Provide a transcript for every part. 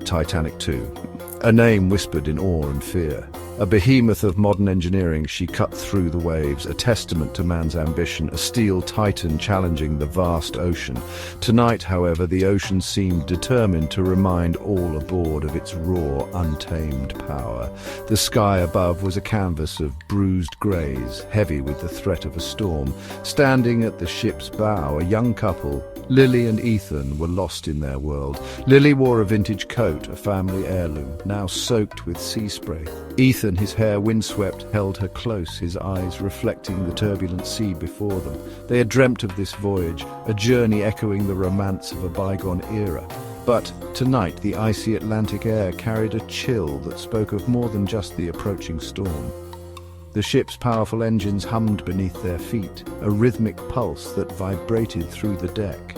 Titanic II. A name whispered in awe and fear. A behemoth of modern engineering, she cut through the waves, a testament to man's ambition, a steel titan challenging the vast ocean. Tonight, however, the ocean seemed determined to remind all aboard of its raw, untamed power. The sky above was a canvas of bruised greys, heavy with the threat of a storm. Standing at the ship's bow, a young couple, Lily and Ethan, were lost in their world. Lily wore a vintage coat, a family heirloom, now soaked with sea spray. Ethan, his hair windswept, held her close, his eyes reflecting the turbulent sea before them. They had dreamt of this voyage, a journey echoing the romance of a bygone era. But tonight, the icy Atlantic air carried a chill that spoke of more than just the approaching storm. The ship's powerful engines hummed beneath their feet, a rhythmic pulse that vibrated through the deck.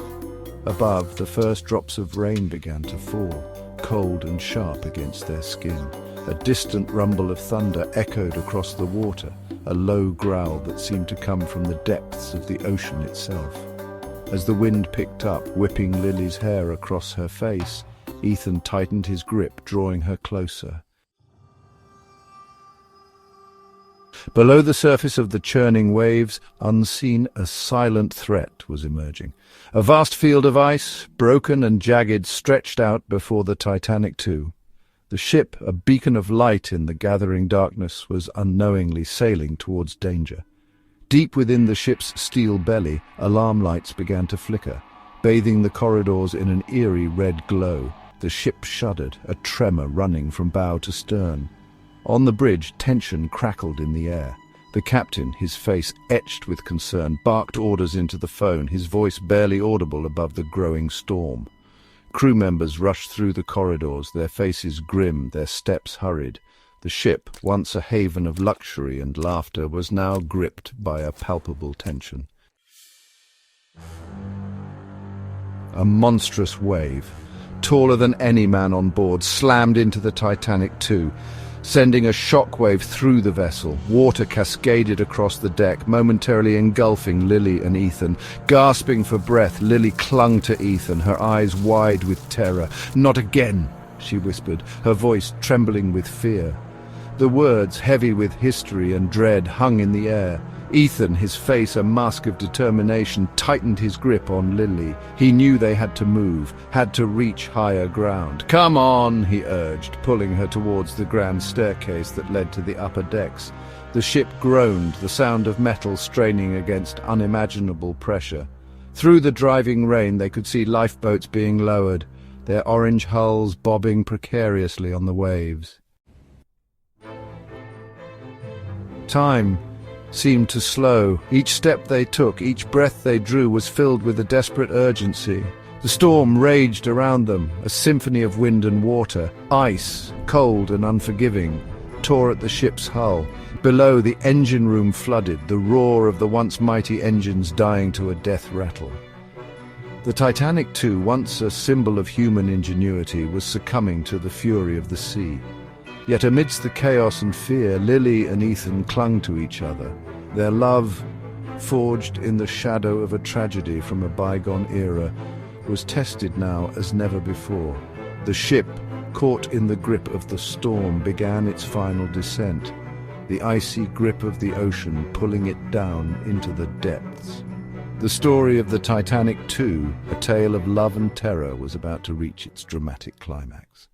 Above, the first drops of rain began to fall, cold and sharp against their skin. A distant rumble of thunder echoed across the water, a low growl that seemed to come from the depths of the ocean itself. As the wind picked up, whipping Lily's hair across her face, Ethan tightened his grip, drawing her closer. Below the surface of the churning waves, unseen, a silent threat was emerging. A vast field of ice, broken and jagged, stretched out before the Titanic II. The ship, a beacon of light in the gathering darkness, was unknowingly sailing towards danger. Deep within the ship's steel belly, alarm lights began to flicker, bathing the corridors in an eerie red glow. The ship shuddered, a tremor running from bow to stern. On the bridge, tension crackled in the air. The captain, his face etched with concern, barked orders into the phone, his voice barely audible above the growing storm. Crew members rushed through the corridors, their faces grim, their steps hurried. The ship, once a haven of luxury and laughter, was now gripped by a palpable tension. A monstrous wave, taller than any man on board, slammed into the Titanic II, sending a shockwave through the vessel. Water cascaded across the deck, momentarily engulfing Lily and Ethan. Gasping for breath, Lily clung to Ethan, her eyes wide with terror. "Not again," she whispered, her voice trembling with fear. The words, heavy with history and dread, hung in the air. Ethan, his face a mask of determination, tightened his grip on Lily. He knew they had to move, had to reach higher ground. "Come on," he urged, pulling her towards the grand staircase that led to the upper decks. The ship groaned, the sound of metal straining against unimaginable pressure. Through the driving rain they could see lifeboats being lowered, their orange hulls bobbing precariously on the waves. Time seemed to slow. Each step they took, each breath they drew was filled with a desperate urgency. The storm raged around them, a symphony of wind and water. Ice, cold and unforgiving, tore at the ship's hull. Below, the engine room flooded, the roar of the once mighty engines dying to a death rattle. The Titanic II, once a symbol of human ingenuity, was succumbing to the fury of the sea. Yet amidst the chaos and fear, Lily and Ethan clung to each other. Their love, forged in the shadow of a tragedy from a bygone era, was tested now as never before. The ship, caught in the grip of the storm, began its final descent, the icy grip of the ocean pulling it down into the depths. The story of the Titanic II, a tale of love and terror, was about to reach its dramatic climax.